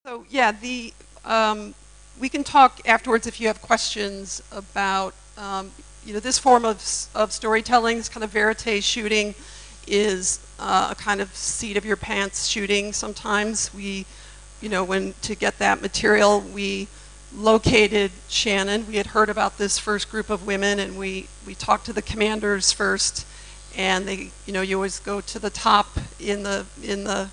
So yeah, we can talk afterwards if you have questions about this form of storytelling. This kind of verite shooting is a kind of seat of your pants shooting. Sometimes when to get that material, we located Shannon. We had heard about this first group of women, and we talked to the commanders first, and they, you always go to the top in the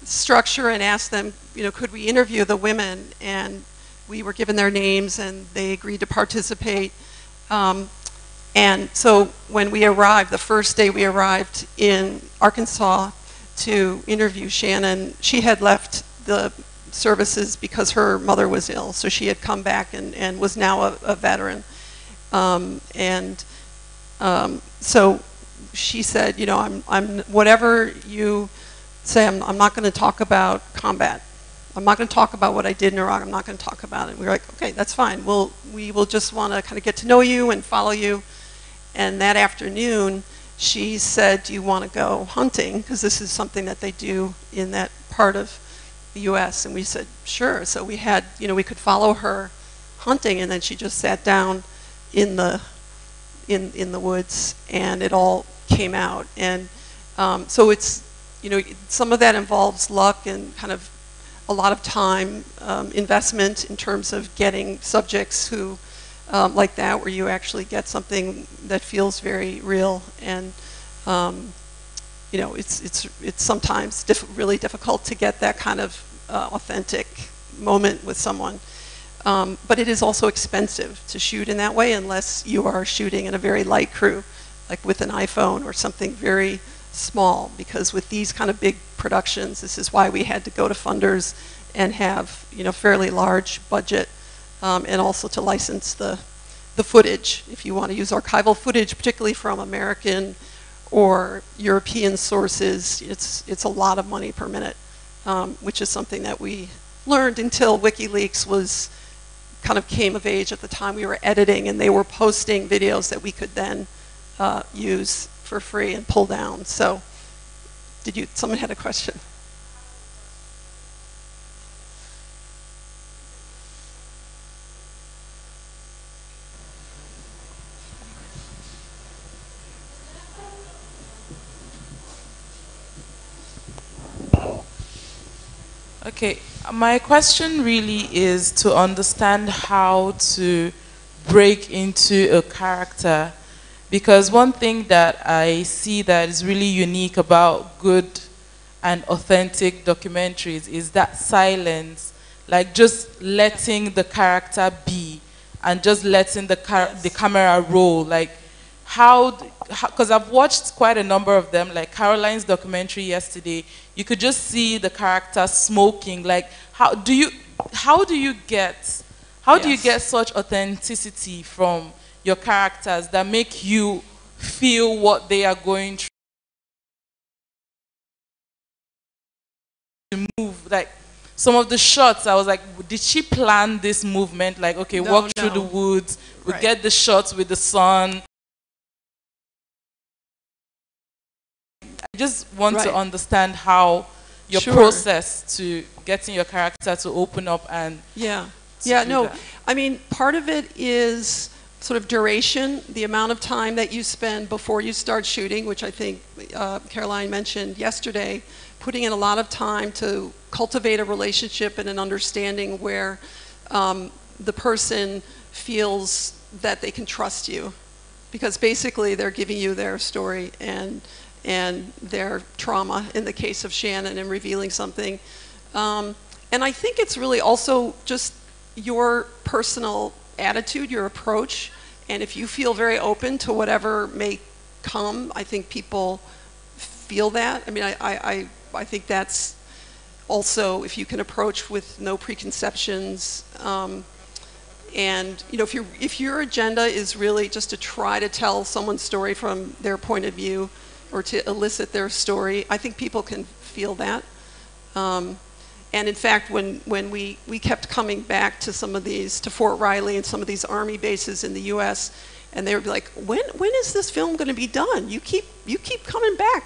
structure and ask them, could we interview the women? And we were given their names, and they agreed to participate. And so when we arrived, the first day we arrived in Arkansas to interview Shannon, she had left the services because her mother was ill. So she had come back and was now a veteran. So she said, I'm whatever you say, I'm not going to talk about combat. I'm not going to talk about what I did in Iraq. I'm not going to talk about it. We were like, okay, that's fine. We will just want to kind of get to know you and follow you. And that afternoon, she said, do you want to go hunting? Because this is something that they do in that part of the U.S. And we said, sure. So we had, we could follow her hunting, and then she just sat down in the woods, and it all came out. And so it's, some of that involves luck and kind of a lot of time investment in terms of getting subjects who like that, where you actually get something that feels very real. And it's sometimes really difficult to get that kind of authentic moment with someone. But it is also expensive to shoot in that way unless you are shooting in a very light crew, like with an iPhone or something very small, because with these kind of big productions, this is why we had to go to funders and have fairly large budget, and also to license the footage. If you want to use archival footage, particularly from American or European sources, it's a lot of money per minute, which is something that we learned until WikiLeaks kind of came of age. At the time we were editing, and they were posting videos that we could then use for free and pull down. So someone had a question? Okay, my question really is to understand how to break into a character. Because one thing that I see that is really unique about good and authentic documentaries is that silence, like just letting the character be and just letting the camera roll. Like because I've watched quite a number of them, like Caroline's documentary yesterday, you could just see the character smoking. Like how do you get such authenticity from your characters that make you feel what they are going through to move? Like some of the shots, I was like, did she plan this movement? Like, okay, walk through the woods, we get the shots with the sun. I just want to understand how your process to getting your character to open up and I mean, part of it is sort of duration, the amount of time that you spend before you start shooting, which I think Caroline mentioned yesterday, putting in a lot of time to cultivate a relationship and an understanding where the person feels that they can trust you, because basically they're giving you their story and their trauma in the case of Shannon, and revealing something. And I think it's really also just your personal attitude, your approach, and if you feel very open to whatever may come, I think people feel that. I mean, I think that's also, if you can approach with no preconceptions, and if your agenda is really just to try to tell someone's story from their point of view or to elicit their story, I think people can feel that. And in fact, when we kept coming back to some of these, to Fort Riley and some of these Army bases in the U.S., and they would be like, when is this film going to be done? You keep coming back.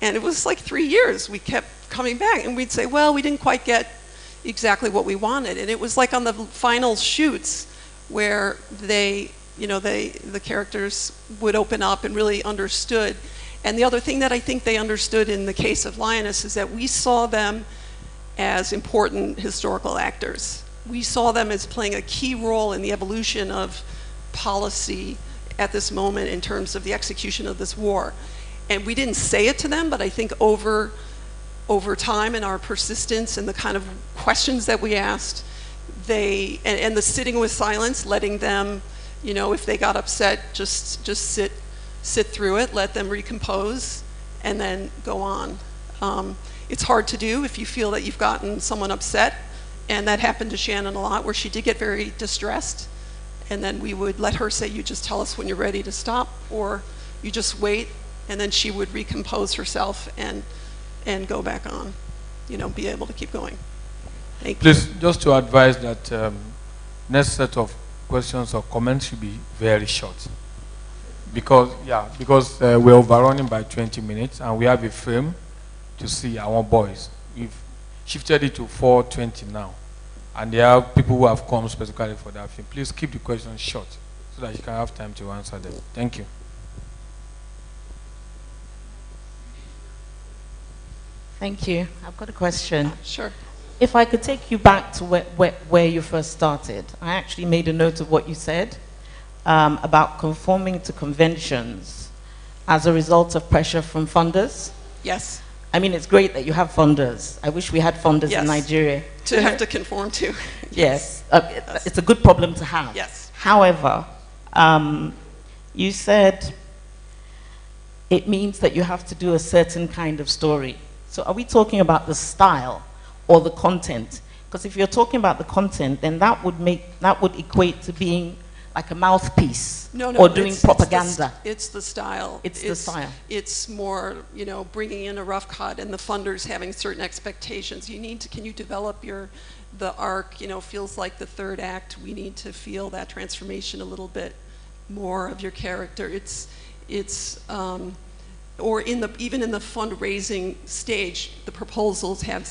And it was like 3 years we kept coming back, and we'd say, well, we didn't quite get exactly what we wanted. And it was like on the final shoots where they, the characters would open up and really understood. And the other thing that I think they understood in the case of Lioness is that we saw them as important historical actors. We saw them as playing a key role in the evolution of policy at this moment in terms of the execution of this war. And we didn't say it to them, but I think over time and our persistence and the kind of questions that we asked, and the sitting with silence, letting them, if they got upset, just sit through it, let them recompose, and then go on. It's hard to do if you feel that you've gotten someone upset, and that happened to Shannon a lot, where she did get very distressed, and then we would let her say, you just tell us when you're ready to stop, or you just wait, and then she would recompose herself and go back on, be able to keep going. Thank you. Please, just to advise that next set of questions or comments should be very short. Because we're overrunning by 20 minutes, and we have a frame to see our boys. We've shifted it to 4:20 now, and there are people who have come specifically for that film. Please keep the questions short so that you can have time to answer them. Thank you. Thank you. I've got a question. Sure. If I could take you back to where you first started. I actually made a note of what you said about conforming to conventions as a result of pressure from funders. Yes. I mean, it's great that you have funders. I wish we had funders Yes. in Nigeria. To have to conform to. Yes. It's a good problem to have. Yes. However, you said it means that you have to do a certain kind of story. So are we talking about the style or the content? Because if you're talking about the content, then that would equate to being like a mouthpiece or doing propaganda. It's the style. It's the style. It's more, bringing in a rough cut and the funders having certain expectations. Can you develop the arc, feels like the third act. We need to feel that transformation a little bit more of your character. Or even in the fundraising stage, the proposals have,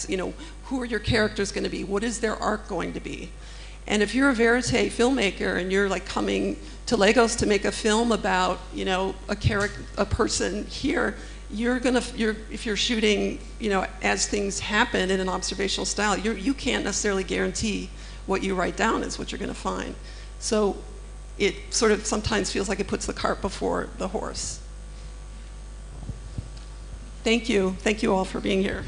who are your characters going to be? What is their arc going to be? And if you're a verite filmmaker and you're like coming to Lagos to make a film about, a person here, if you're shooting, as things happen in an observational style, you can't necessarily guarantee what you write down is what you're going to find. So it sort of sometimes feels like it puts the cart before the horse. Thank you. Thank you all for being here.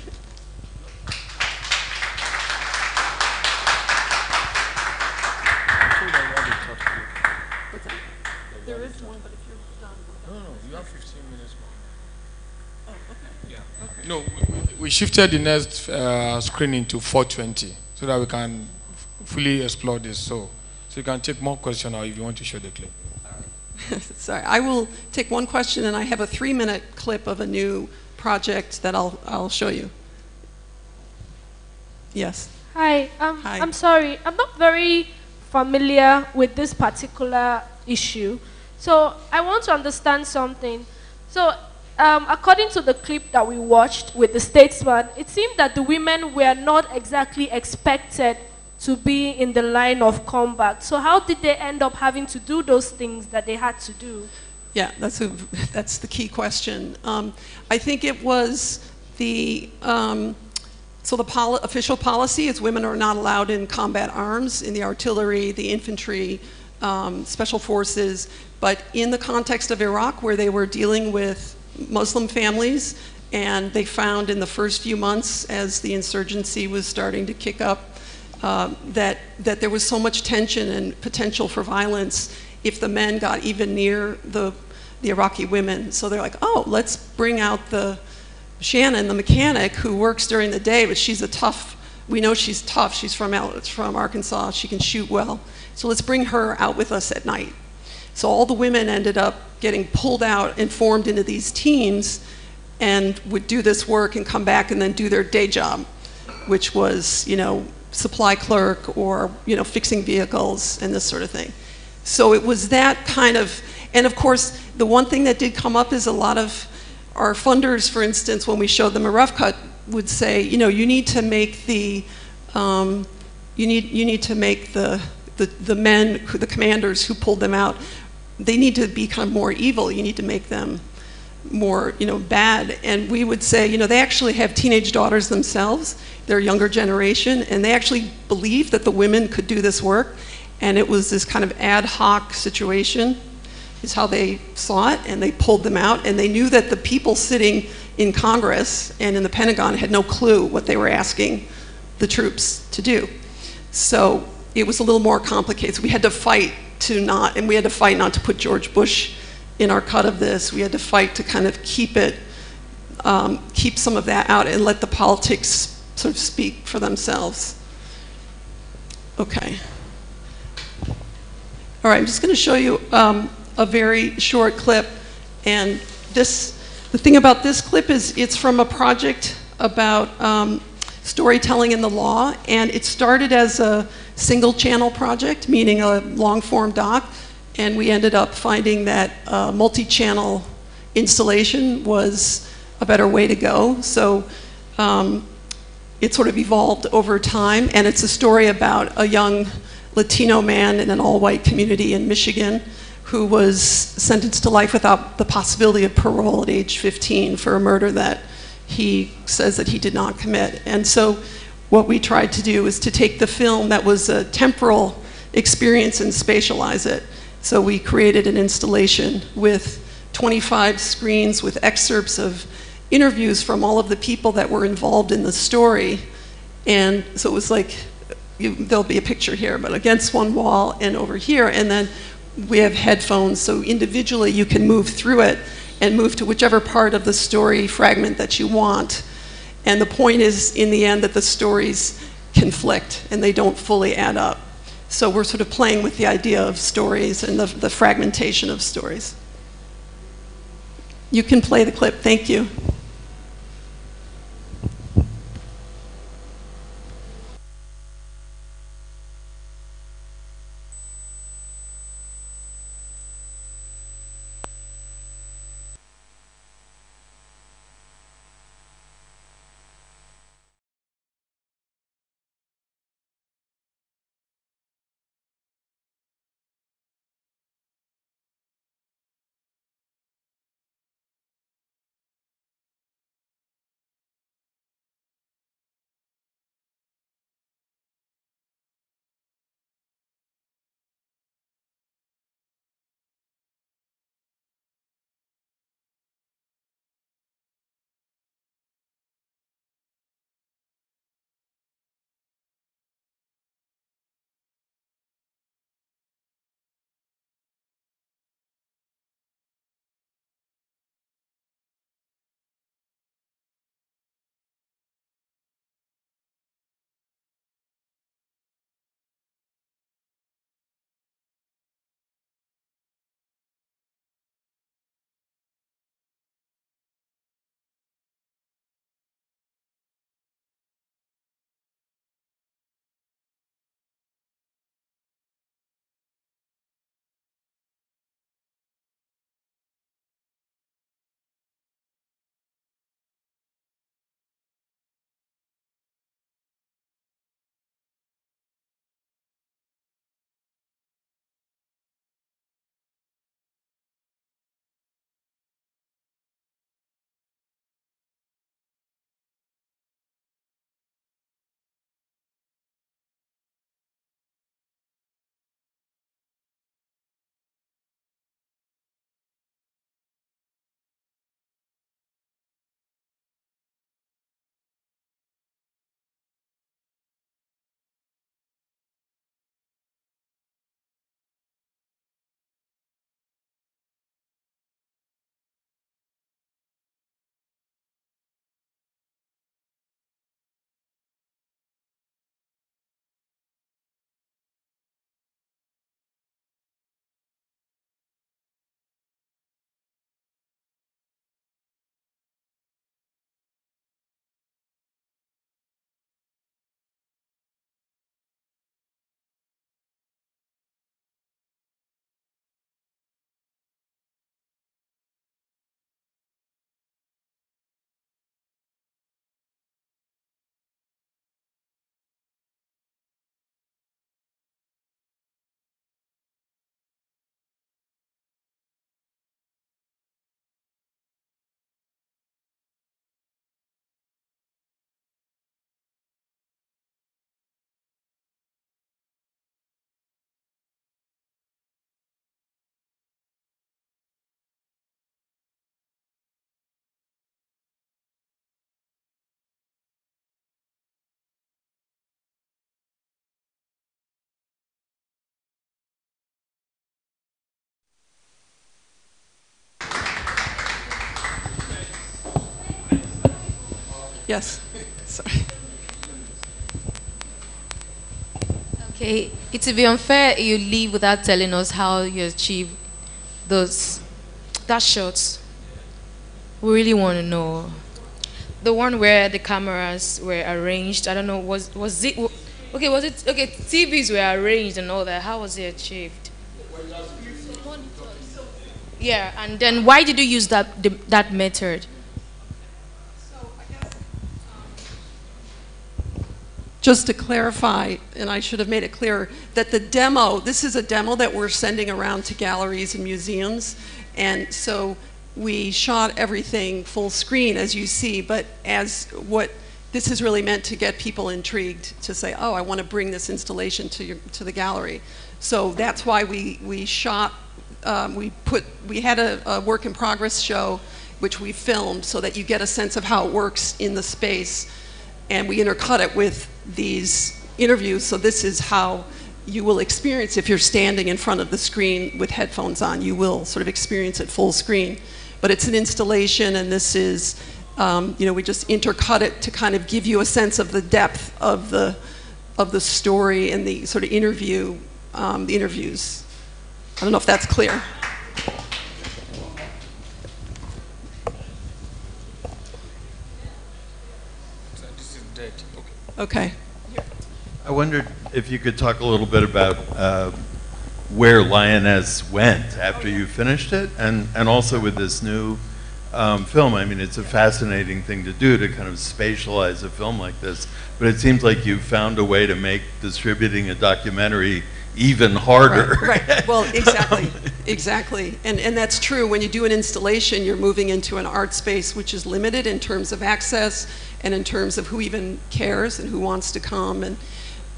There is one, but if you're done. No, you have 15 minutes more. Oh, okay. Yeah. Okay. No, we shifted the next screening to 4:20 so that we can fully explore this. So you can take more questions now if you want to show the clip. Sorry, I will take one question, and I have a 3-minute clip of a new project that I'll show you. Yes. Hi. Hi. I'm sorry. I'm not very familiar with this particular issue. So I want to understand something. So according to the clip that we watched with the statesman, it seemed that the women were not exactly expected to be in the line of combat. So how did they end up having to do those things that they had to do? Yeah, that's the key question. I think it was so the official policy is women are not allowed in combat arms, in the artillery, the infantry, special forces, but in the context of Iraq, where they were dealing with Muslim families, and they found in the first few months as the insurgency was starting to kick up, that there was so much tension and potential for violence if the men got even near the Iraqi women. So they're like, oh, let's bring out the Shannon, the mechanic, who works during the day, but she's we know she's tough. She's from Arkansas. She can shoot well. So let's bring her out with us at night. So all the women ended up getting pulled out and formed into these teams and would do this work and come back and then do their day job, which was, supply clerk or, fixing vehicles and this sort of thing. So it was that kind of, and of course, the one thing that did come up is a lot of our funders, for instance, when we showed them a rough cut, would say, you need to make the you need to make the men, the commanders who pulled them out, they need to be kind of more evil. You need to make them more, bad. And we would say, they actually have teenage daughters themselves. They're a younger generation, and they actually believed that the women could do this work. And it was this kind of ad hoc situation, is how they saw it, and they pulled them out. And they knew that the people sitting in Congress and in the Pentagon had no clue what they were asking the troops to do. So it was a little more complicated. So we had to fight not to put George Bush in our cut of this. We had to fight to kind of keep some of that out and let the politics sort of speak for themselves. Okay. All right, I'm just going to show you a very short clip. And the thing about this clip is it's from a project about storytelling in the law, and it started as a single channel project, meaning a long form doc, and we ended up finding that multi-channel installation was a better way to go. So it sort of evolved over time, and it's a story about a young Latino man in an all-white community in Michigan who was sentenced to life without the possibility of parole at age 15 for a murder that he says that he did not commit. And so what we tried to do is to take the film that was a temporal experience and spatialize it. So we created an installation with 25 screens with excerpts of interviews from all of the people that were involved in the story. And so it was like, there'll be a picture here, but against one wall and over here. And then we have headphones, so individually you can move through it and move to whichever part of the story fragment that you want. And the point is, in the end, that the stories conflict and they don't fully add up. So we're sort of playing with the idea of stories and the fragmentation of stories. You can play the clip. Thank you. Yes. Sorry. Okay, it would be unfair you leave without telling us how you achieved that shot. We really want to know. The one where the cameras were arranged, I don't know, was it, okay, TVs were arranged and all that. How was it achieved? Yeah, and then why did you use that method? Just to clarify, and I should have made it clearer, that the demo, this is a demo that we're sending around to galleries and museums, and so we shot everything full screen, as you see, but this is really meant to get people intrigued, to say, oh, I want to bring this installation to the gallery. So that's why we shot, we had a work in progress show, which we filmed, so that you get a sense of how it works in the space. And we intercut it with these interviews, so this is how you will experience if you're standing in front of the screen with headphones on. You will sort of experience it full screen. But it's an installation, and this is, we just intercut it to kind of give you a sense of the depth of the story and the sort of interviews. I don't know if that's clear. Okay. I wondered if you could talk a little bit about where Lioness went after you finished it, and also with this new film. I mean, it's a fascinating thing to do, to kind of spatialize a film like this, but it seems like you found a way to make distributing a documentary even harder. Right. Well, exactly. Exactly. And that's true. When you do an installation, you're moving into an art space which is limited in terms of access and in terms of who even cares and who wants to come. And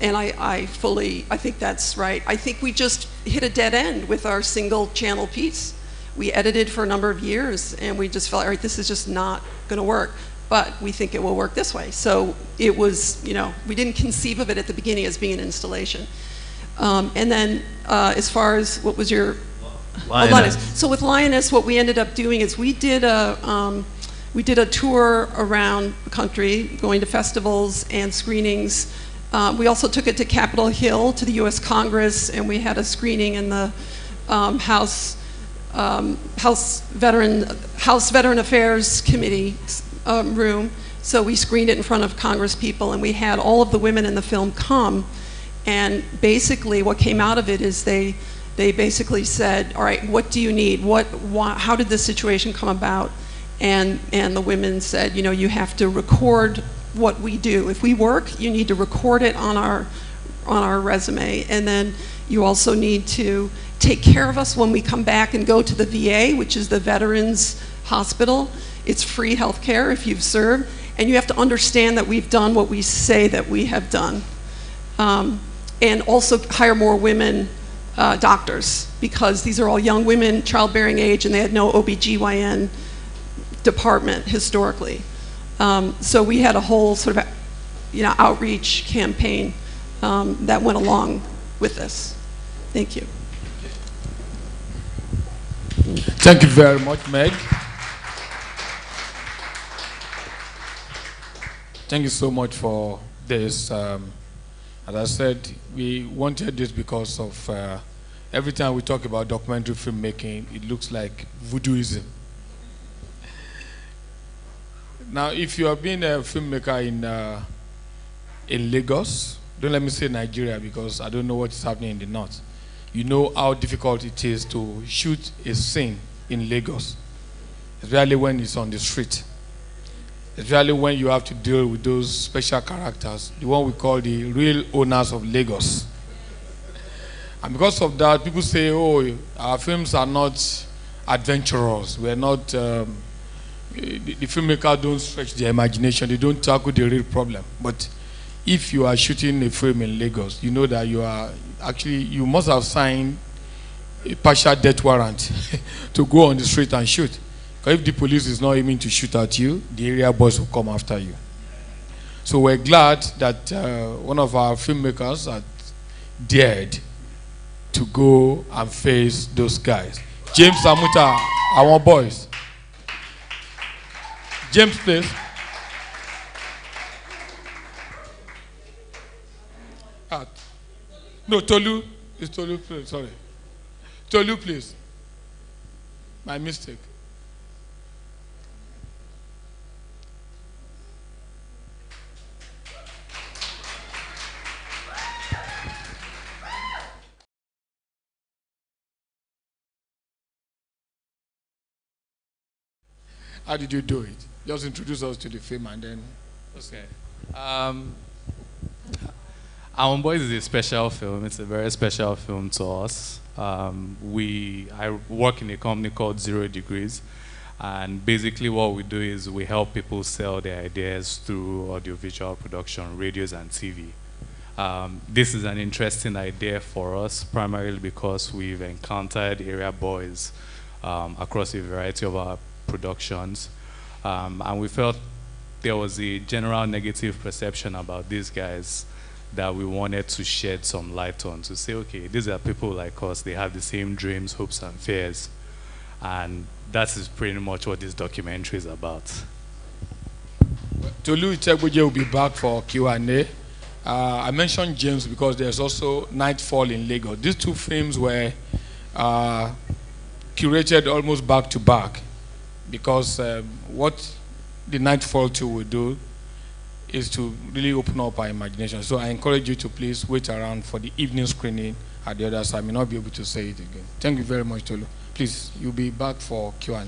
I think that's right. I think we just hit a dead end with our single channel piece. We edited for a number of years, and we just felt, all right, this is just not going to work. But we think it will work this way. So it was, we didn't conceive of it at the beginning as being an installation. And then as far as, what was your? Lioness. So with Lioness, what we ended up doing is we did a tour around the country, going to festivals and screenings. We also took it to Capitol Hill, to the U.S. Congress, and we had a screening in the House Veteran Affairs Committee room. So we screened it in front of Congress people, and we had all of the women in the film come. And basically what came out of it is they basically said, all right, what do you need? How did this situation come about? And the women said, you have to record what we do. If we work, you need to record it on our resume. And then you also need to take care of us when we come back and go to the VA, which is the Veterans Hospital. It's free health care if you've served. And you have to understand that we've done what we say that we have done. And also hire more women doctors, because these are all young women, childbearing age, and they had no OBGYN department historically. So we had a whole sort of outreach campaign that went along with this. Thank you. Thank you very much, Meg. Thank you so much for this. As I said, we wanted this because of every time we talk about documentary filmmaking, it looks like voodooism. Now, if you have been a filmmaker in Lagos, don't let me say Nigeria because I don't know what is happening in the north. You know how difficult it is to shoot a scene in Lagos, especially when it's on the street. Especially when you have to deal with those special characters, the one we call the real owners of Lagos. And because of that, people say, oh, our films are not adventurous. We're not, the filmmakers don't stretch their imagination. They don't tackle the real problem. But if you are shooting a film in Lagos, you know that you must have signed a partial death warrant to go on the street and shoot. Because if the police is not aiming to shoot at you, the area boys will come after you. So we're glad that one of our filmmakers had dared to go and face those guys. James Amuta, our boys. James, please. No, Tolu. It's Tolu, please. Sorry. Tolu, please. My mistake. How did you do it? Just introduce us to the film and then. Okay. Our Boys is a special film. It's a very special film to us. I work in a company called 0 Degrees, and basically what we do is we help people sell their ideas through audiovisual production, radios and TV. This is an interesting idea for us, primarily because we've encountered area boys across a variety of our productions, and we felt there was a general negative perception about these guys that we wanted to shed some light on, to say, okay, these are people like us, they have the same dreams, hopes, and fears. And that is pretty much what this documentary is about. Tolu Ichegboje will be back for Q&A. I mentioned James because there's also Nightfall in Lagos. These two films were curated almost back to back because what the Nightfall 2 will do is to really open up our imagination. So I encourage you to please wait around for the evening screening at the other side. I may not be able to say it again. Thank you very much, Tolu. Please, you'll be back for Q&A.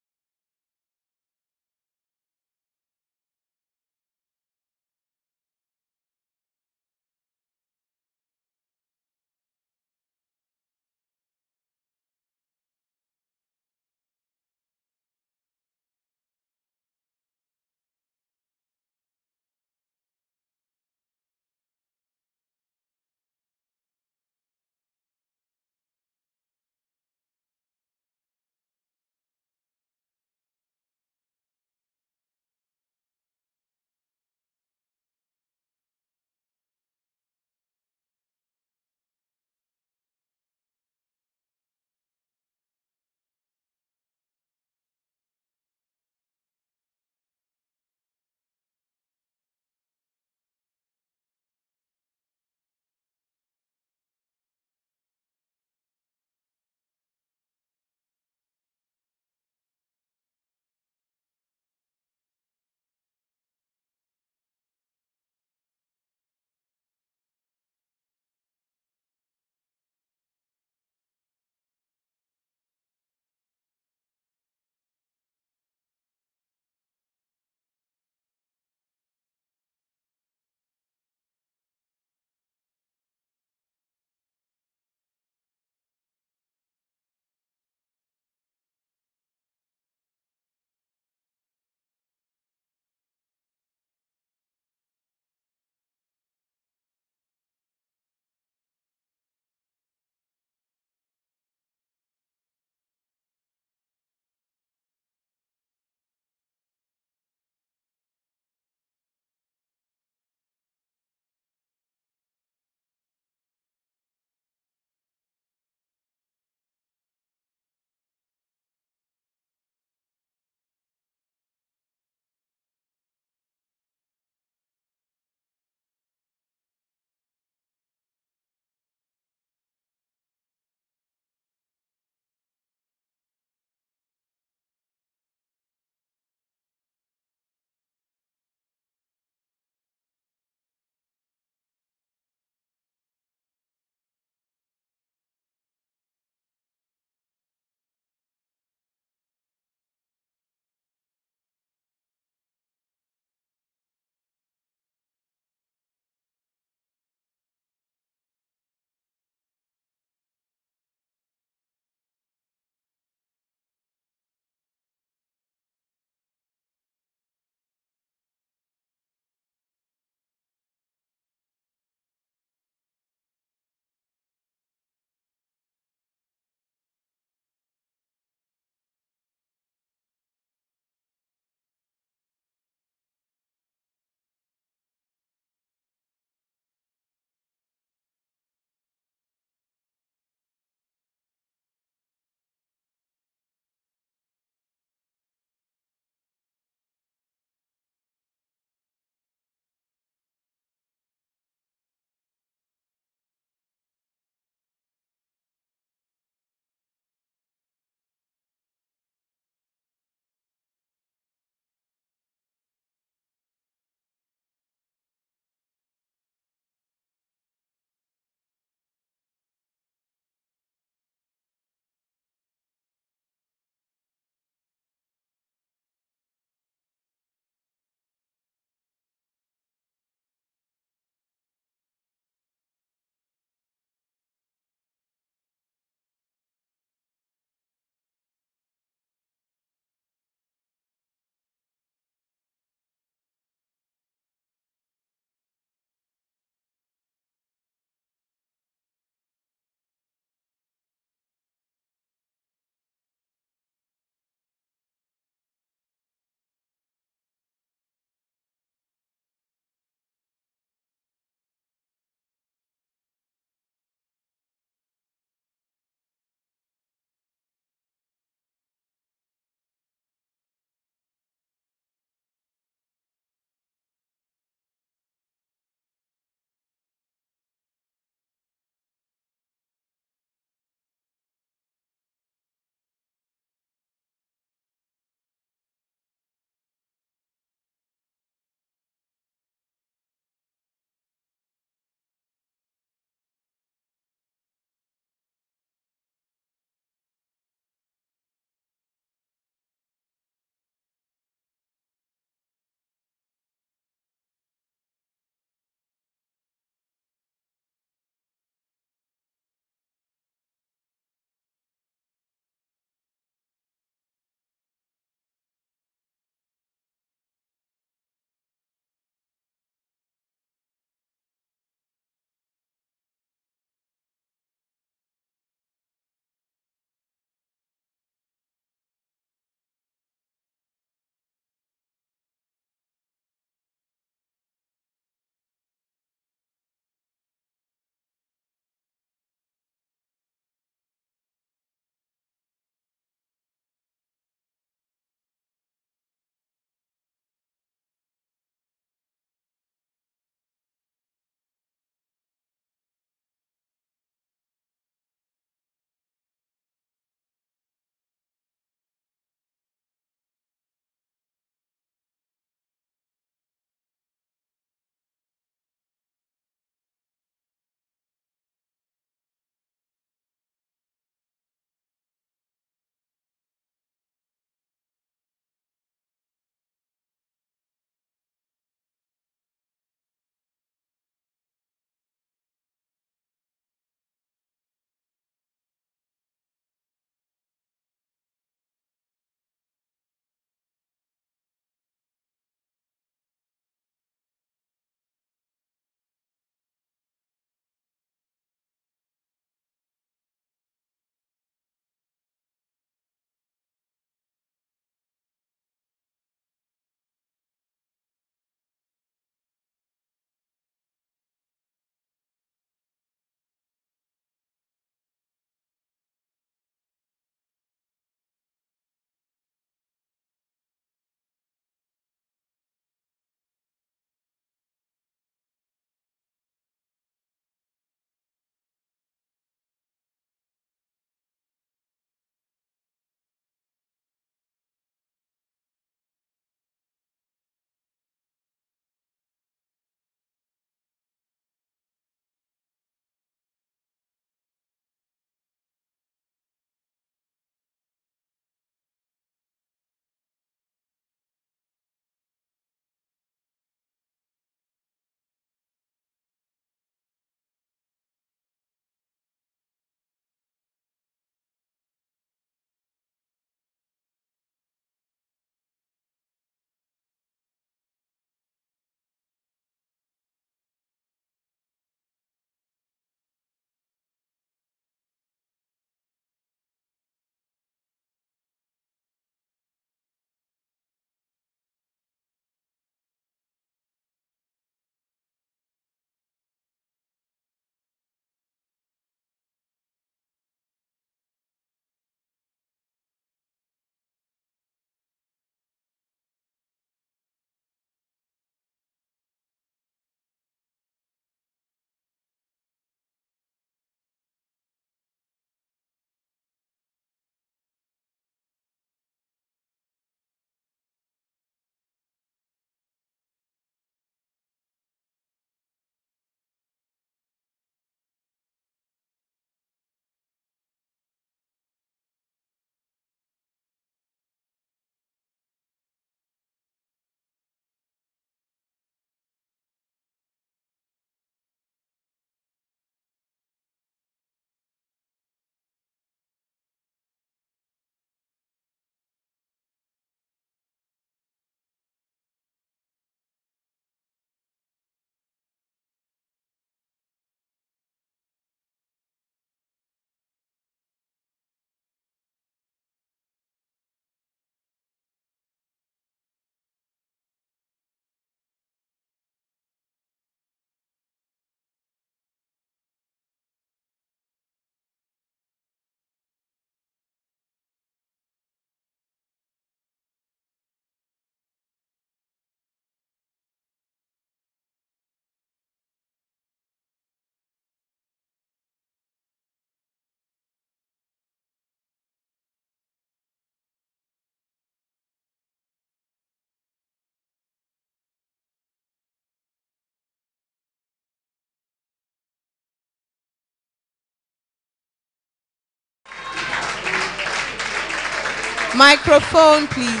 Microphone, please.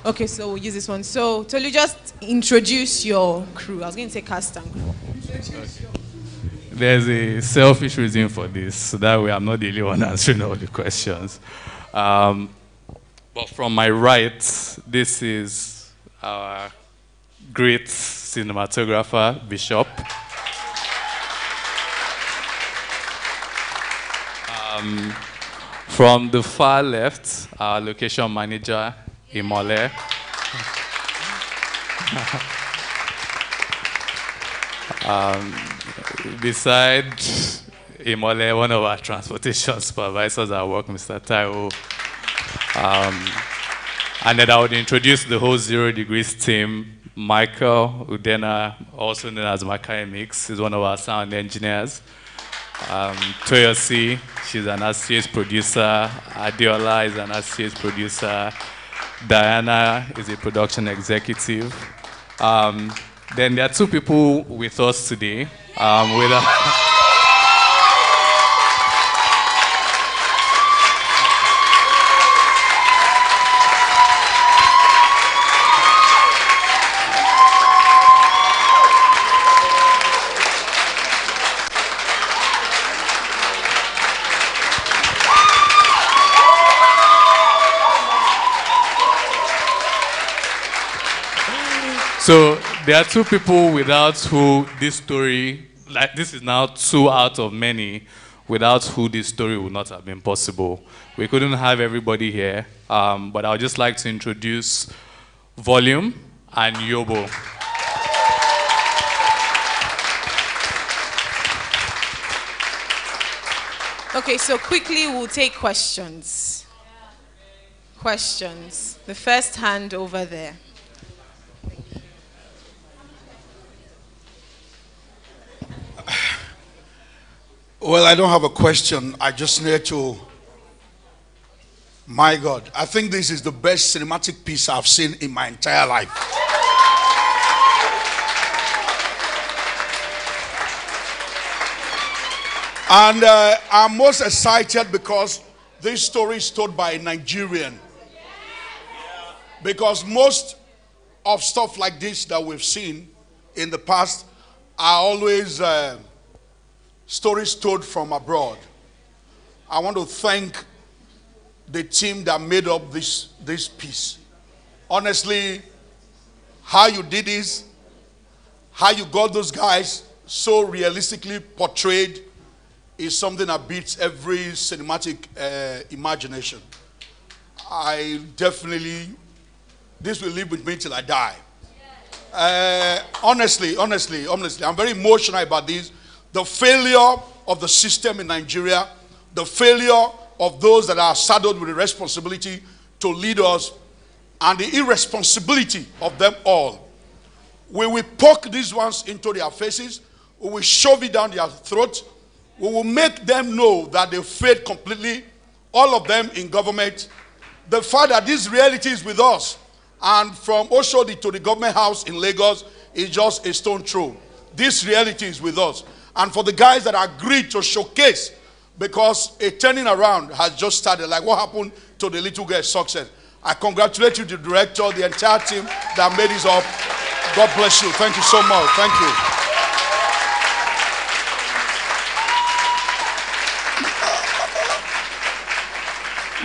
Okay, so we'll use this one. So, Tolu, just introduce your crew. I was going to say cast and crew. There's a selfish reason for this, so that way I'm not the only one answering all the questions. But from my right, this is our great cinematographer, Bishop. From the far left, our location manager, Imole. Beside Imole, one of our transportation supervisors at work, Mr. Taiwo. And then I would introduce the whole 0 Degrees team. Michael Udena, also known as Makai Mix, is one of our sound engineers. Toyosi, she's an associate producer. Adiola is an associate producer. Diana is a production executive. Then there are 2 people with us today. So there are 2 people without who this story, like this is now 2 out of many, without who this story would not have been possible. We couldn't have everybody here, but I would just like to introduce Volume and Yobo. Okay, so quickly we'll take questions. Questions. The first hand over there. Well, I don't have a question. I just need to, my God, I think this is the best cinematic piece I've seen in my entire life. And I'm most excited because this story is told by a Nigerian. Because most of stuff like this that we've seen in the past are always stories told from abroad. I want to thank the team that made up this piece. Honestly, how you did this, how you got those guys so realistically portrayed is something that beats every cinematic imagination. I definitely, this will live with me till I die. Honestly, I'm very emotional about this. The failure of the system in Nigeria, the failure of those that are saddled with the responsibility to lead us, and the irresponsibility of them all. We will poke these ones into their faces. We will shove it down their throats. We will make them know that they failed completely, all of them in government. The fact that this reality is with us, and from Oshodi to the government house in Lagos, is just a stone throw. This reality is with us. And for the guys that agreed to showcase, because a turning around has just started, like what happened to the little girl's success. I congratulate you, the director, the entire team that made this up. God bless you. Thank you so much. Thank you.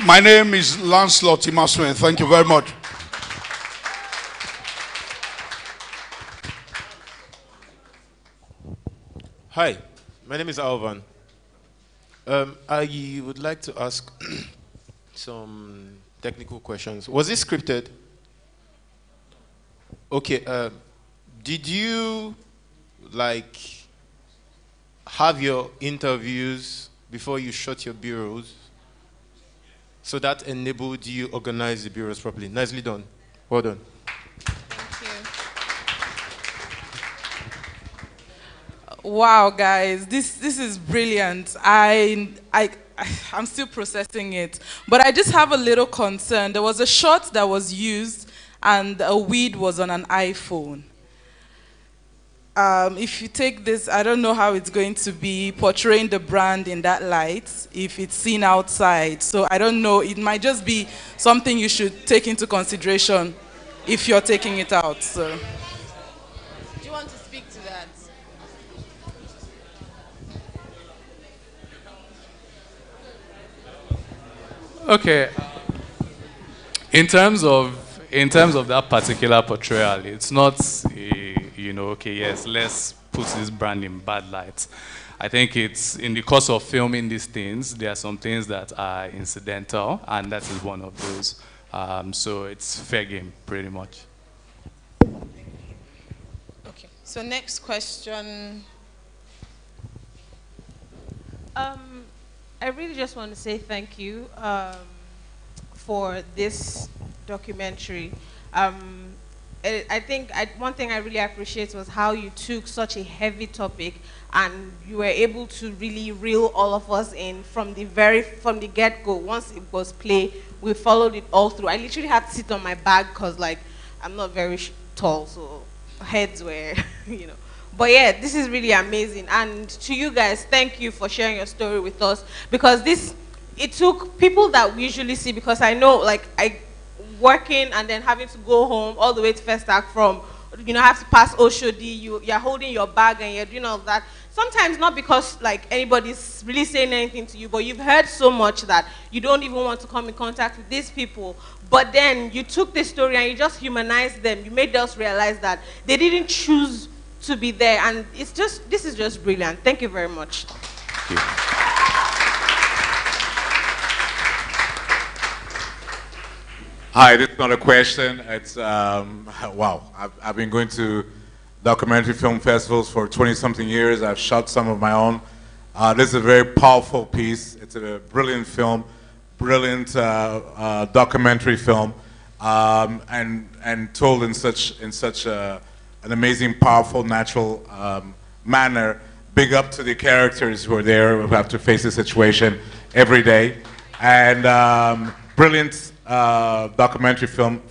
My name is Lancelot Imasuen. Thank you very much. Hi, my name is Alvan. I would like to ask some technical questions. Was this scripted? Okay, did you like have your interviews before you shot your bureaus? So that enabled you organize the bureaus properly. Nicely done. Well done. Wow, guys, this is brilliant. I'm still processing it, but I just have a little concern. There was a shot that was used, and a weed was on an iPhone. if you take this, I don't know how it's going to be portraying the brand in that light if it's seen outside. So I don't know. It might just be something you should take into consideration if you're taking it out. So. Do you want to speak to that? Okay. In terms of that particular portrayal, it's not okay, yes, let's put this brand in bad light. I think it's in the course of filming these things, there are some things that are incidental, and that is one of those. So it's fair game, pretty much. Okay. So next question. I really just want to say thank you for this documentary. I think one thing I really appreciate was how you took such a heavy topic and you were able to really reel all of us in from the get-go. Once it was played, we followed it all through. I literally had to sit on my back because, like, I'm not very tall, so heads were, you know. But yeah, this is really amazing. And to you guys, thank you for sharing your story with us, because it took people that we usually see, because I know, like, working and then having to go home all the way to First Act from, have to pass Oshodi, you're holding your bag and you're doing all that. Sometimes not because, like, anybody's really saying anything to you, but you've heard so much that you don't even want to come in contact with these people. But then you took this story and you just humanized them. You made us realize that they didn't choose to be there, and this is just brilliant. Thank you very much. Thank you. Hi, this is not a question. It's, wow, I've been going to documentary film festivals for 20-something years. I've shot some of my own. This is a very powerful piece. It's a brilliant film, brilliant documentary film, and told in such an amazing, powerful, natural manner. Big up to the characters who are there, who have to face the situation every day. And brilliant documentary film,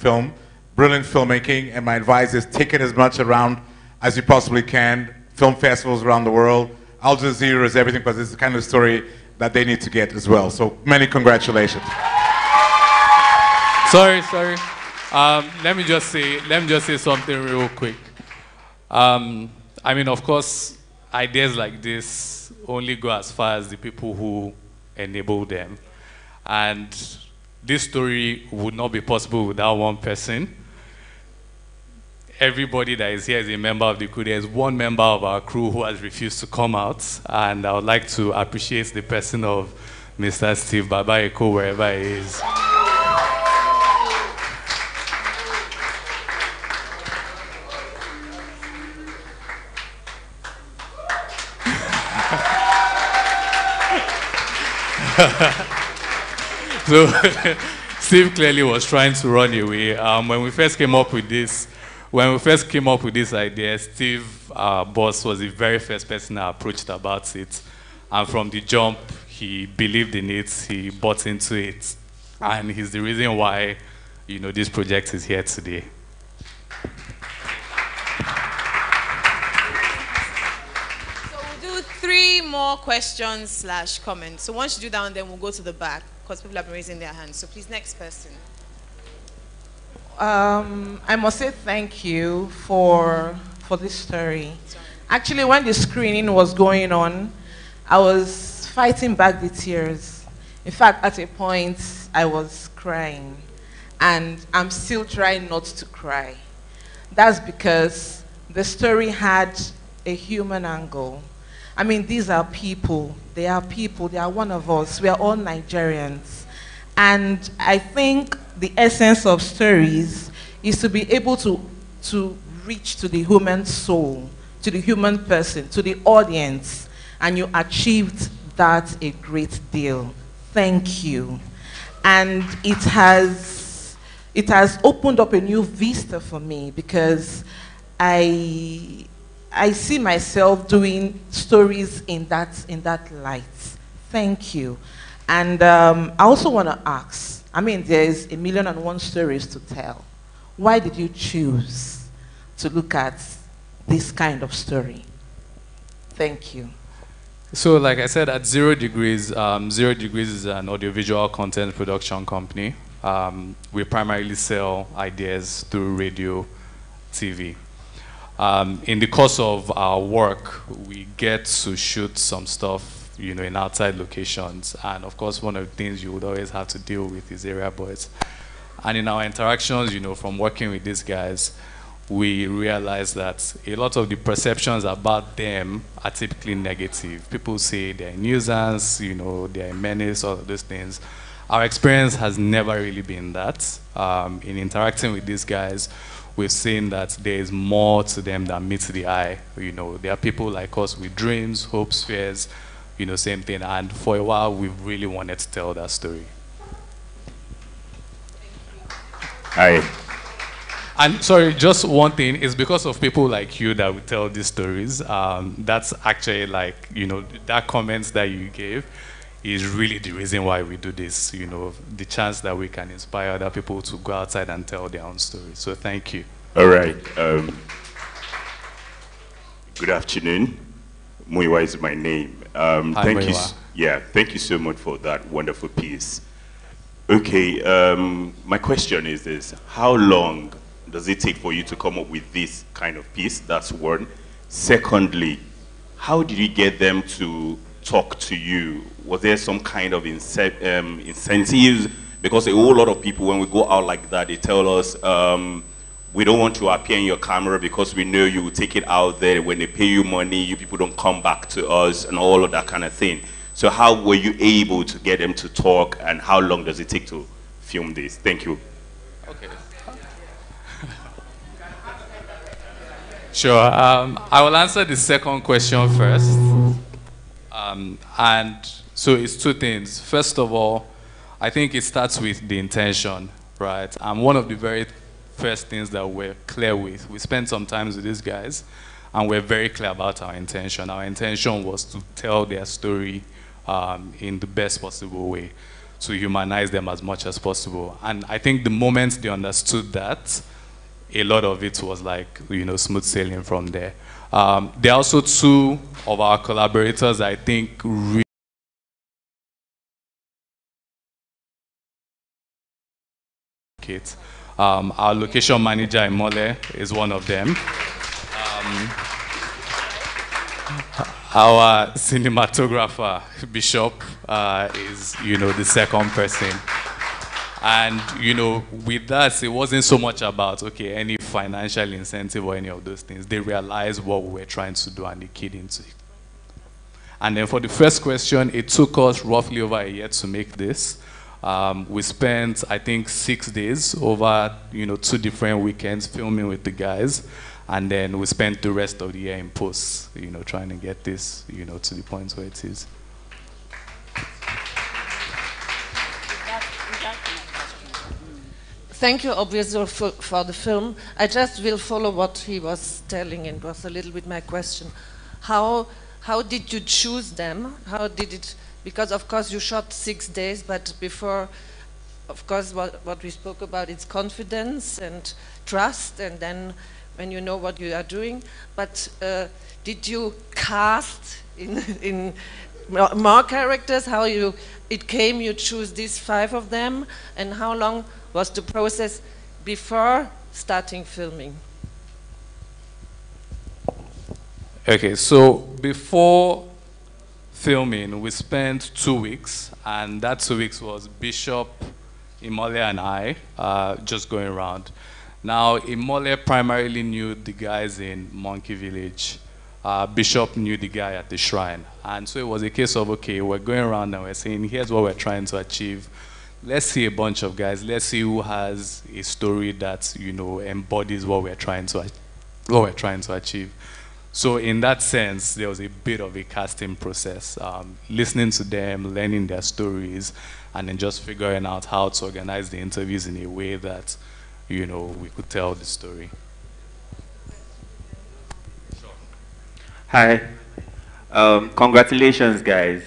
brilliant filmmaking, and my advice is take it as much around as you possibly can. Film festivals around the world. Al Jazeera is everything, because it's the kind of story that they need to get as well. So many congratulations. Sorry. Let me just say something real quick. I mean, of course, ideas like this only go as far as the people who enable them. And this story would not be possible without one person. Everybody that is here is a member of the crew. There's one member of our crew who has refused to come out, and I would like to appreciate the person of Mr. Steve Babaeko, wherever he is. So Steve clearly was trying to run away. When we first came up with this idea, Steve, our boss, was the very first person I approached about it. And from the jump, he believed in it, he bought into it. And he's the reason why, this project is here today. So we'll do 3 more questions / comments. So once you do that one, then we'll go to the back, because people have been raising their hands. So please, next person. I must say thank you for this story. Actually, when the screening was going on, I was fighting back the tears. In fact, at a point, I was crying. And I'm still trying not to cry. That's because the story had a human angle. I mean, these are people. They are people. They are one of us. We are all Nigerians. And I think the essence of stories is to be able to reach to the human soul, to the human person, to the audience. And you achieved that a great deal. Thank you. And it has opened up a new vista for me, because I see myself doing stories in that light. Thank you. And I also want to ask, I mean, there's 1,000,001 stories to tell. Why did you choose to look at this kind of story? Thank you. So like I said, at 0 Degrees, 0 Degrees is an audiovisual content production company. We primarily sell ideas through radio, TV. In the course of our work, we get to shoot some stuff, you know, in outside locations. And of course, one of the things you would always have to deal with is area boys. And in our interactions, you know, from working with these guys, we realize that a lot of the perceptions about them are typically negative. People say they're a nuisance, you know, they're a menace, all of those things. Our experience has never really been that. In interacting with these guys, we've seen that there is more to them than meets the eye. You know, there are people like us with dreams, hopes, fears, you know, same thing. And for a while, we've really wanted to tell that story. Hi. And sorry, just one thing, it's because of people like you that we tell these stories. That's actually like, you know, that comments that you gave is really the reason why we do this, you know, the chance that we can inspire other people to go outside and tell their own stories. So thank you. All right. Good afternoon. Muiwa is my name. Hi, thank you. Muiwa. Yeah, thank you so much for that wonderful piece. Okay, my question is this: how long does it take for you to come up with this kind of piece? That's one. Secondly, how did you get them to talk to you? Was there some kind of incentives? Because a whole lot of people, when we go out like that, they tell us, we don't want to appear in your camera because we know you will take it out there. When they pay you money, you people don't come back to us and all of that kind of thing. So how were you able to get them to talk, and how long does it take to film this? Thank you. Okay. Sure. I will answer the second question first. And so it's two things. First of all, I think it starts with the intention, right? And one of the very first things that we're clear with, we spent some time with these guys, and we're very clear about our intention. Our intention was to tell their story in the best possible way, to humanize them as much as possible. And I think the moment they understood that, a lot of it was like, you know, smooth sailing from there. There are also two of our collaborators I think really our location manager Imole is one of them. Our cinematographer Bishop is, you know, the second person. And, you know, with us, it wasn't so much about, okay, any financial incentive or any of those things. They realized what we were trying to do and they keyed into it. And then for the first question, it took us roughly over a year to make this. We spent, I think, 6 days over, you know, 2 different weekends filming with the guys. And then we spent the rest of the year in post, you know, trying to get this, you know, to the point where it is. Thank you, obviously, for the film. I just will follow what he was telling, and was a little bit my question. How did you choose them? How did it, because of course you shot 6 days, but before, of course, what we spoke about is confidence and trust, and then when you know what you are doing. But did you cast in more characters? How it came you choose these 5 of them, and how long was the process before starting filming? Okay, so before filming, we spent 2 weeks, and that 2 weeks was Bishop, Imole, and I just going around. Now, Imole primarily knew the guys in Monkey Village. Bishop knew the guy at the shrine. And so it was a case of, okay, we're going around and we're saying, here's what we're trying to achieve. Let's see a bunch of guys. Let's see who has a story that, you know, embodies what we're trying to achieve. So in that sense, there was a bit of a casting process, listening to them, learning their stories, and then just figuring out how to organize the interviews in a way that, you know, we could tell the story. Hi. Congratulations, guys.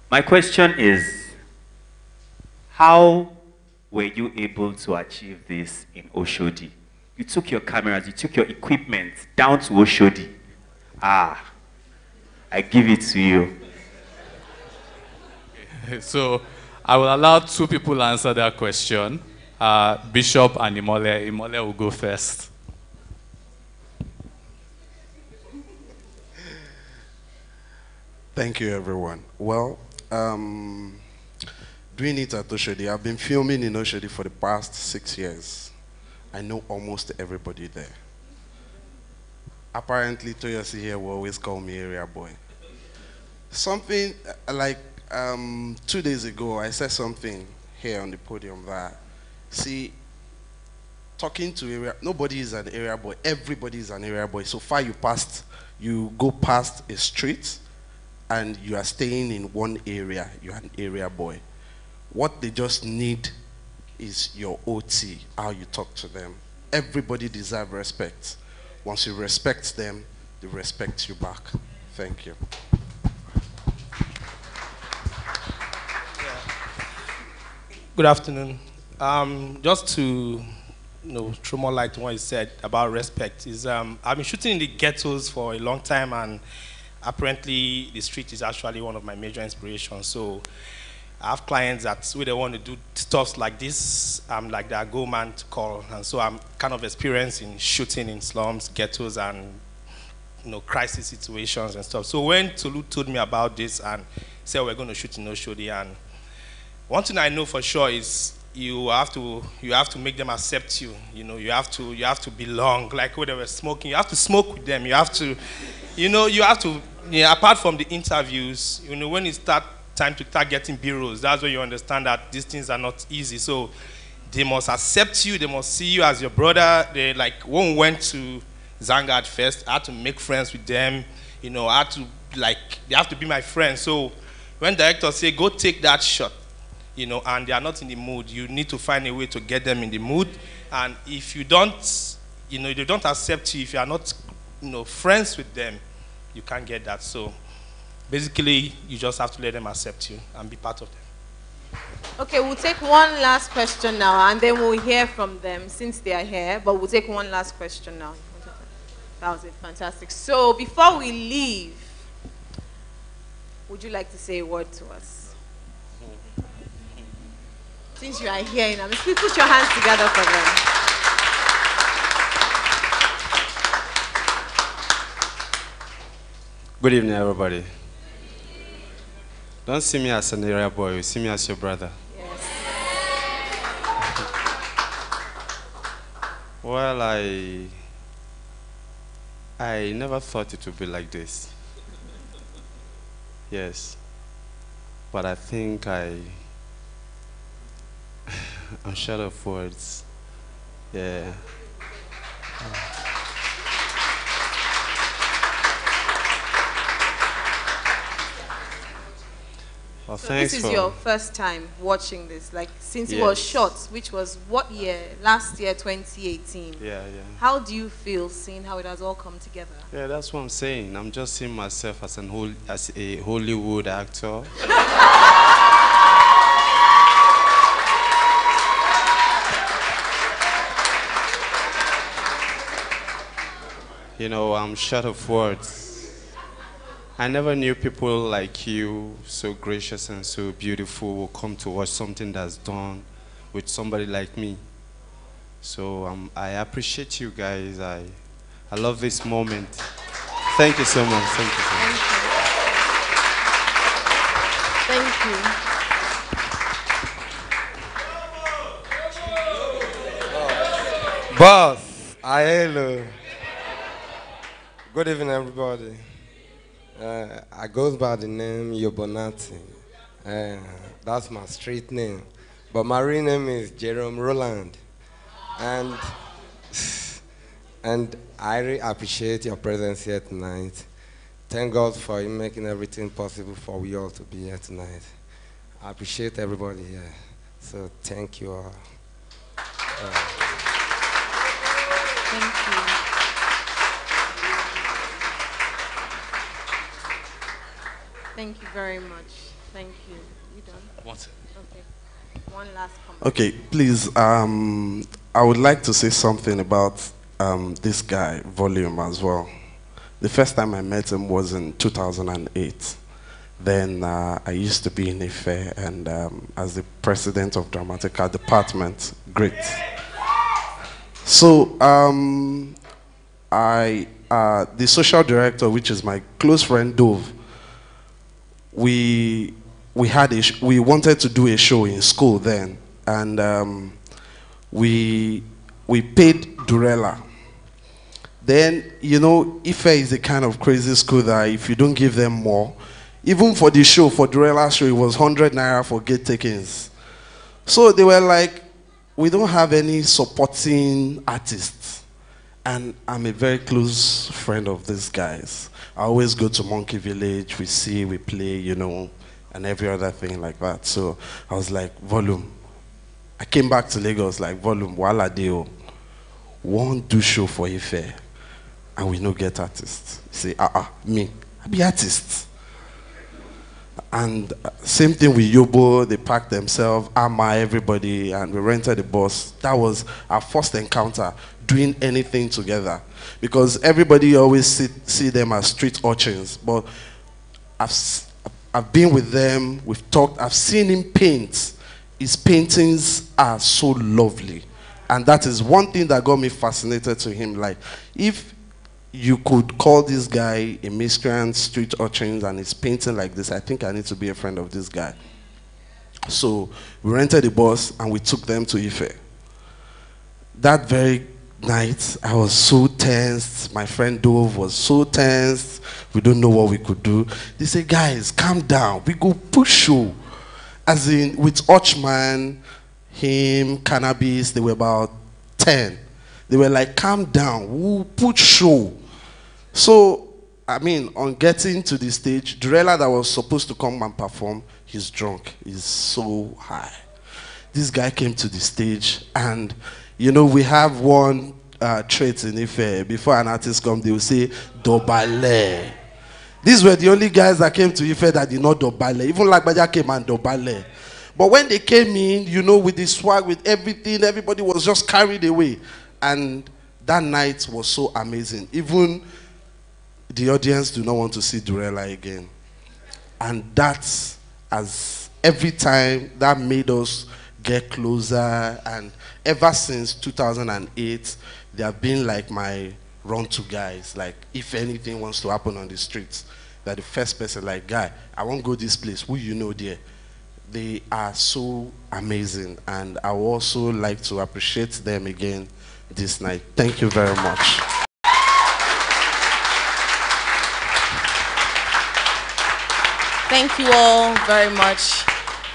My question is, how were you able to achieve this in Oshodi? you took your cameras, you took your equipment down to Oshodi. Ah, I give it to you. So I will allow two people to answer that question. Bishop and Imole. Imole will go first. Thank you, everyone. Well, doing it at Oshodi, I've been filming in Oshodi for the past 6 years. I know almost everybody there. Apparently, Toyosi here will always call me area boy. Something like 2 days ago, I said something here on the podium that, see, talking to area, nobody is an area boy, everybody is an area boy. So far you go past a street and you are staying in one area, you're an area boy. What they just need is your OT, how you talk to them. Everybody deserves respect. Once you respect them, they respect you back. Thank you. Good afternoon. Just to throw more light on what you said about respect, is I've been shooting in the ghettos for a long time, and apparently the street is actually one of my major inspirations. So I have clients that when they want to do stuff like this, I'm like the go man to call, and so I'm kind of experienced in shooting in slums, ghettos, and crisis situations and stuff. So when Tolu told me about this and said we're going to shoot in Oshodi, and one thing I know for sure is you have to make them accept you. You have to belong. Like when they were smoking, you have to smoke with them. You have to, apart from the interviews, when it's time to start getting B-rolls, that's when you understand that these things are not easy. So they must accept you. They must see you as your brother. They when we went to Zanga at first, I had to make friends with them. They have to be my friends. So when directors say go take that shot, and they are not in the mood, you need to find a way to get them in the mood. And if you don't, they don't accept you, if you are not, friends with them, you can't get that. So basically, you just have to let them accept you and be part of them. Okay, we'll take one last question now, and then we'll hear from them since they are here. But we'll take one last question now. That was it, fantastic. So before we leave, would you like to say a word to us? Since you are here, please put your hands together for them. Good evening, everybody. Don't see me as an area boy, see me as your brother. Yes. Well, I never thought it would be like this. Yes. But I think I'm short of words. Yeah. Well, so this is your first time watching this, since it was shot, which was what year? Last year, 2018. Yeah. How do you feel seeing how it has all come together? Yeah, that's what I'm saying. I'm just seeing myself as a Hollywood actor. I'm short of words. I never knew people like you, so gracious and so beautiful, will come to watch something that's done with somebody like me. So I appreciate you guys. I love this moment. Thank you so much. Thank you so much. Thank you. Boss, hello. Good evening, everybody. I goes by the name Yobonati. That's my street name. But my real name is Jerome Roland. And I really appreciate your presence here tonight. Thank God for you making everything possible for we all to be here tonight. I appreciate everybody here. So thank you all. Thank you. Thank you very much. Thank you. You done? One second. Okay. One last comment. Okay, please, I would like to say something about this guy, Volume, as well. The first time I met him was in 2008. Then I used to be in Ife, and as the president of Dramatic Art Department, great. So the social director, which is my close friend Dove, we wanted to do a show in school then, and we paid Durella. Then, you know, Ife is a kind of crazy school that if you don't give them more, even for the show, for Durella's show, it was 100 naira for gate takings. So they were like, we don't have any supporting artists. And I'm a very close friend of these guys. I always go to Monkey Village, we see, we play, you know, and every other thing like that. So I was like, Volume. I came back to Lagos like, Volume, wala deo. Won't do show for Ife, and we no get artists. You say, me, I be artist. And same thing with Yobo, they packed themselves, Ama, everybody, and we rented the bus. That was our first encounter doing anything together. Because everybody always see them as street urchins, but I've been with them, we've talked, I've seen him paint. His paintings are so lovely. And that is one thing that got me fascinated to him. Like, if you could call this guy a miscreant, street urchin, and he's painting like this, I think I need to be a friend of this guy. So we rented a bus and we took them to Ife. That very night, I was so tense. My friend Dove was so tense. We don't know what we could do. They said, guys, calm down. We go push show. As in, with Ochman, him, Cannabis, they were about 10. They were like, calm down, we'll put show. So, I mean, on getting to the stage, Durella that was supposed to come and perform, he's drunk. He's so high. This guy came to the stage, and, you know, we have one trait in Ife. Before an artist comes, they will say, Dobale. These were the only guys that came to Ife that did not Dobale. Even Lagbaja came and Dobale. But when they came in, you know, with the swag, with everything, everybody was just carried away. And that night was so amazing. Even the audience do not want to see Durella again. And that's, as every time, that made us get closer. And ever since 2008, they have been like my run-to guys. Like, if anything wants to happen on the streets, they're the first person, like, guy, I won't go this place. Who you know there? They are so amazing. And I would also like to appreciate them again this night. Thank you very much. Thank you all very much.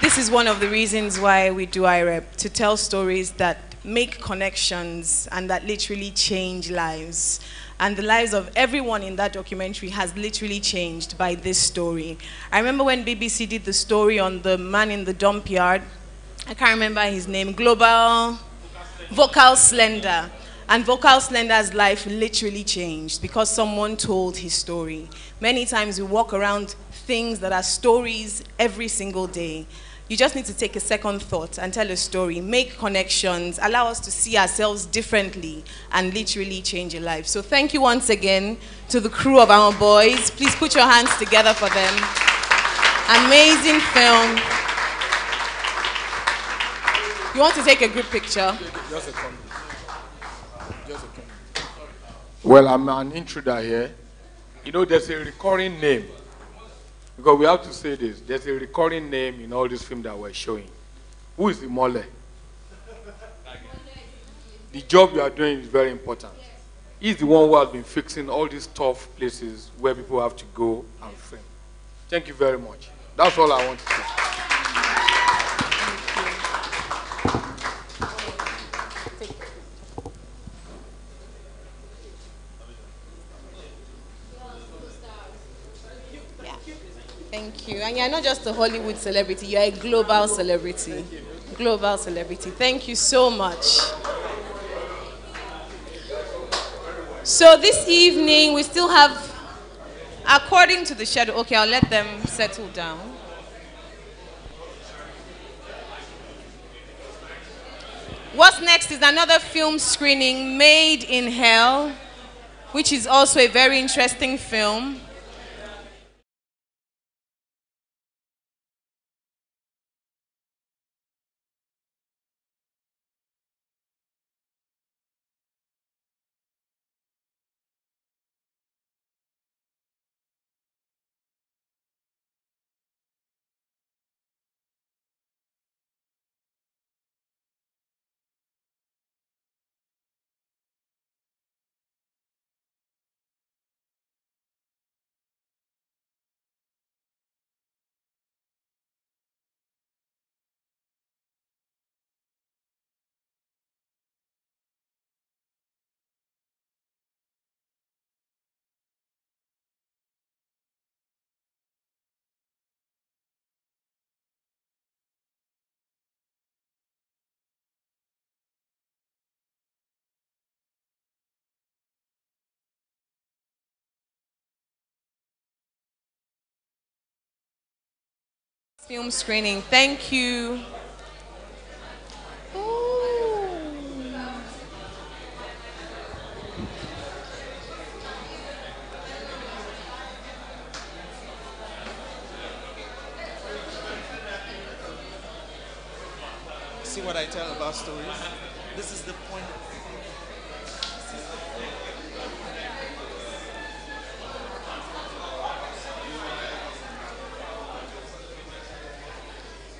This is one of the reasons why we do iREP, to tell stories that make connections and that literally change lives. And the lives of everyone in that documentary has literally changed by this story. I remember when BBC did the story on the man in the dump yard. I can't remember his name. Vocal Slender. And Vocal Slender's life literally changed because someone told his story. Many times we walk around things that are stories every single day. You just need to take a second thought and tell a story, make connections, allow us to see ourselves differently, and literally change a life. So thank you once again to the crew of our boys. Please put your hands together for them. Amazing film. You want to take a group picture? Just a comment. Well, I'm an intruder here. You know, there's a recurring name. Because we have to say this. There's a recurring name in all these films that we're showing. Who is Imole? The job you are doing is very important. He's the one who has been fixing all these tough places where people have to go and film. Thank you very much. That's all I want to say. Thank you. And you're not just a Hollywood celebrity, you're a global celebrity. Global celebrity. Thank you so much. So this evening, we still have, according to the schedule, okay, I'll let them settle down. What's next is another film screening, Made in Hell, which is also a very interesting film. Film screening. Thank you. See what I tell about stories? This is the point.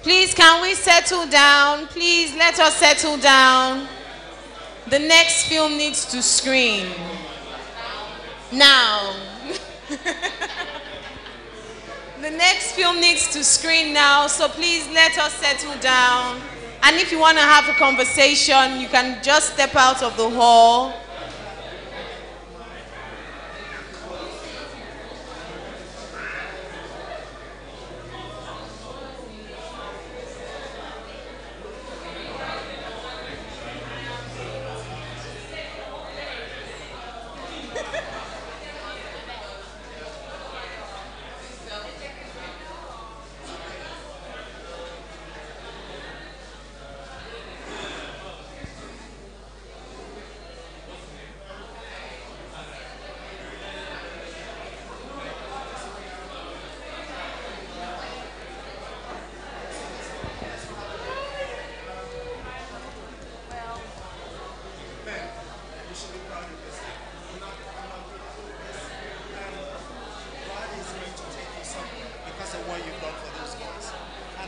Please, can we settle down? Please, let us settle down. The next film needs to screen. Now. The next film needs to screen now, so please let us settle down. And if you want to have a conversation, you can just step out of the hall.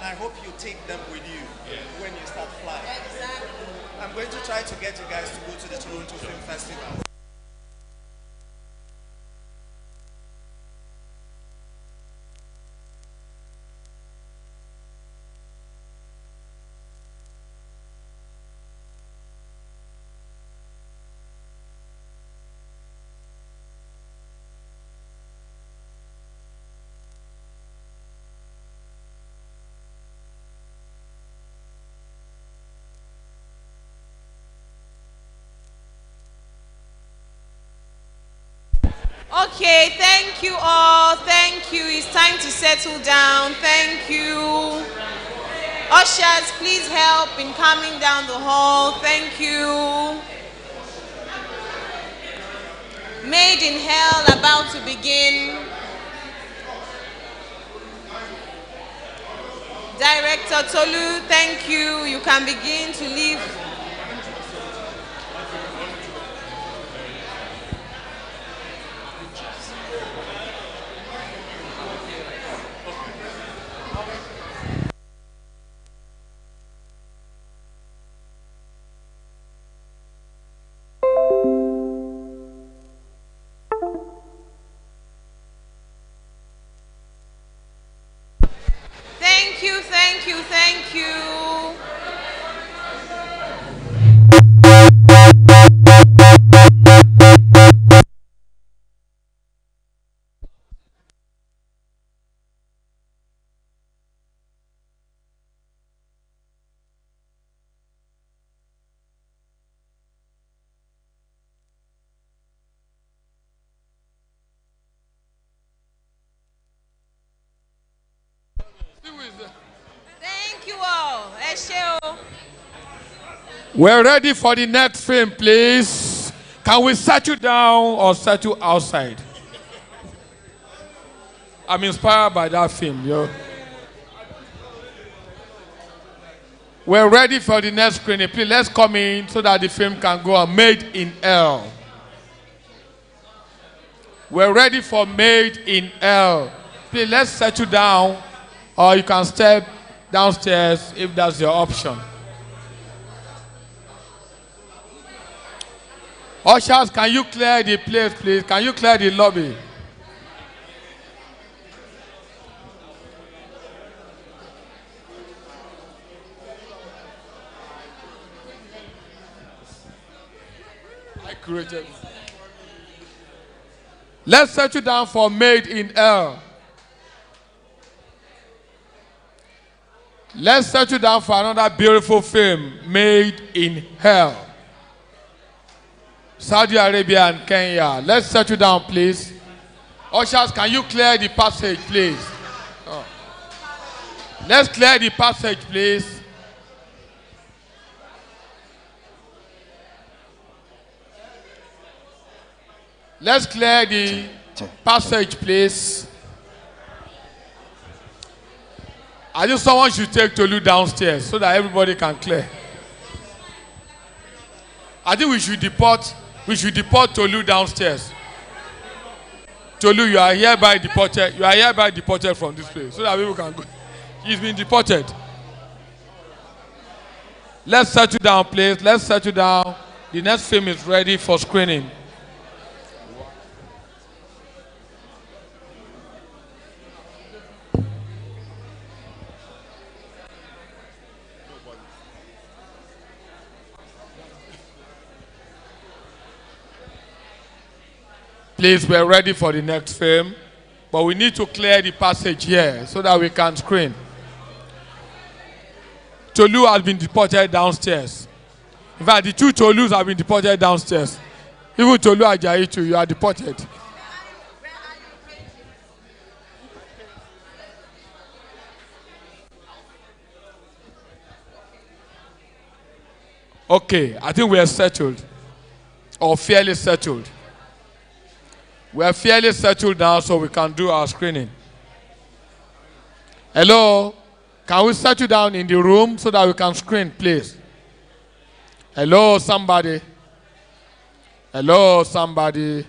I hope you take them with you when you start flying. Exactly. I'm going to try to get you guys to go to the Toronto Film Festival. Okay, thank you all. Thank you. It's time to settle down. Thank you. Ushers, please help in calming down the hall. Thank you. Made in Hell about to begin. Director Tolu, thank you. You can begin to leave. Thank you, thank you, thank you. Thank you all. Ẹ ṣé o. We're ready for the next film, please. Can we settle down or settle outside? I'm inspired by that film, yo. We're ready for the next screening. Please, let's come in so that the film can go on. Made in L. We're ready for Made in L. Please, let's settle down, or you can step downstairs if that's your option. Ushers, can you clear the place, please? Can you clear the lobby? I created. Let's settle down for Made in L. Let's settle down for another beautiful film, Made in Hell. Saudi Arabia and Kenya. Let's settle down, please. Ushers, can you clear the passage, please? Oh. Let's clear the passage, please. Let's clear the passage, please. I think someone should take Tolu downstairs so that everybody can clear. I think we should deport Tolu downstairs. Tolu, you are hereby deported. You are hereby deported from this place so that people can go. He's been deported. Let's settle down, please. Let's settle down. The next film is ready for screening. Please, we're ready for the next film, but we need to clear the passage here so that we can screen. Tolu has been deported downstairs. In fact, the two Tolus have been deported downstairs. Even Tolu Ajayi too, you are deported. Okay, I think we are settled, or fairly settled. We are fairly settled now, so we can do our screening. Hello? Can we settle down in the room so that we can screen, please? Hello, somebody? Hello, somebody?